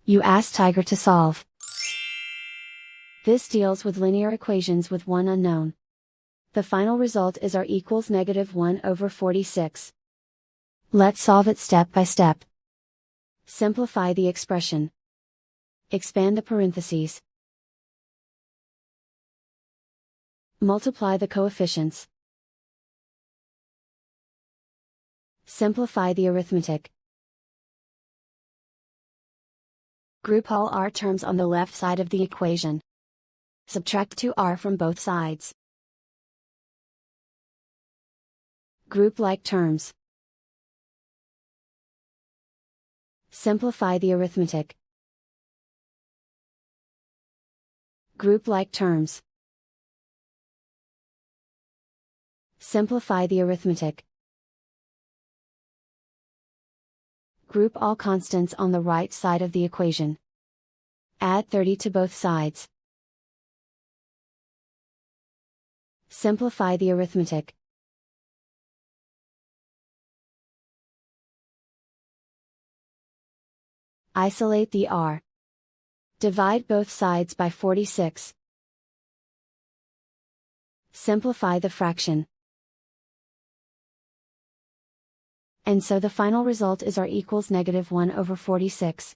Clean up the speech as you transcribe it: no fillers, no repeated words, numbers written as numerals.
You ask Tiger to solve. This deals with linear equations with one unknown. The final result is r equals -1/46. Let's solve it step by step. Simplify the expression. Expand the parentheses. Multiply the coefficients. Simplify the arithmetic. Group all r terms on the left side of the equation. Subtract 2r from both sides. Group like terms. Simplify the arithmetic. Group like terms. Simplify the arithmetic. Group all constants on the right side of the equation. Add 30 to both sides. Simplify the arithmetic. Isolate the r. Divide both sides by 46. Simplify the fraction. And so the final result is r equals -1/46.